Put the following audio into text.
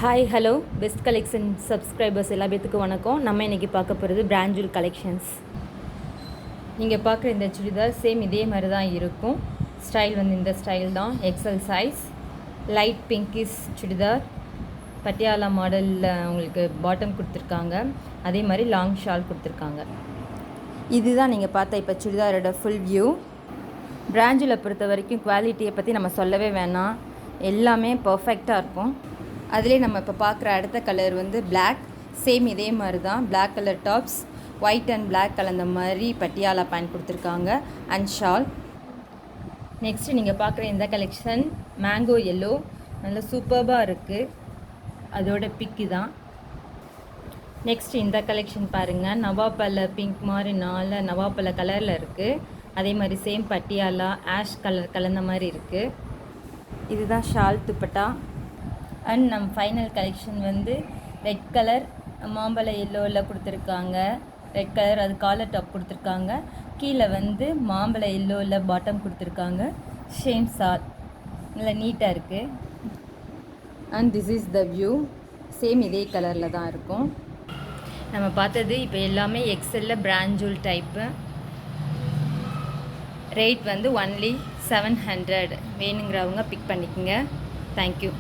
Hi hello best collection subscribers எல்லா பேத்துக்கும் வணக்கம். நம்ம இன்றைக்கி பார்க்க போகிறது பிராஞ்சூல் கலெக்ஷன்ஸ். நீங்கள் பார்க்குற இந்த சுடிதார் சேம் இதே மாதிரி தான் இருக்கும். ஸ்டைல் வந்து இந்த ஸ்டைல் தான், excel size, light pinkish churidar, Patiala மாடலில் உங்களுக்கு பாட்டம் கொடுத்துருக்காங்க. அதே மாதிரி லாங் ஷால் கொடுத்துருக்காங்க. இதுதான் நீங்கள் பார்த்த இப்போ சுடிதாரோட ஃபுல் வியூ. பிராஞ்சூலை பொறுத்த வரைக்கும் குவாலிட்டியை பற்றி நம்ம சொல்லவே வேணாம், எல்லாமே பர்ஃபெக்டாக இருக்கும். அதிலே நம்ம இப்போ பார்க்குற அடுத்த கலர் வந்து பிளாக், சேம் இதே மாதிரி தான், black colour tops, white and black கலந்த மாதிரி பட்டியாலா பேண்ட் கொடுத்துருக்காங்க அண்ட் ஷால். நெக்ஸ்ட்டு நீங்கள் பார்க்குற இந்த கலெக்ஷன் மேங்கோ எல்லோ, நல்ல சூப்பர்பாக இருக்குது, அதோட பிக்கு தான். நெக்ஸ்ட் இந்த கலெக்ஷன் பாருங்கள், நவாப்பழ பிங்க் மாதிரி 4 நவாப்பழ கலரில் இருக்குது. அதே மாதிரி சேம் பட்டியாலா ஆஷ் கலர் கலந்த மாதிரி இருக்குது. இதுதான் ஷால் துப்பட்டா. அண்ட் நம்ம ஃபைனல் கலெக்ஷன் வந்து ரெட் கலர் மாம்பழ எல்லோவில் கொடுத்துருக்காங்க. ரெட் கலர் அது காலர் டாப் கொடுத்துருக்காங்க. கீழே வந்து மாம்பழ எல்லோவில் பாட்டம் கொடுத்துருக்காங்க. ஷேம் சால் நல்லா நீட்டாக இருக்குது. And this is the view. Same இதே கலரில் தான் இருக்கும். நம்ம பார்த்தது இப்போ எல்லாமே எக்ஸலில் பிராஞ்சூல் டைப்பு. ரேட் வந்து ஒன்லி 700. வேணுங்கிறவங்க பிக் பண்ணிக்கோங்க. தேங்க்யூ.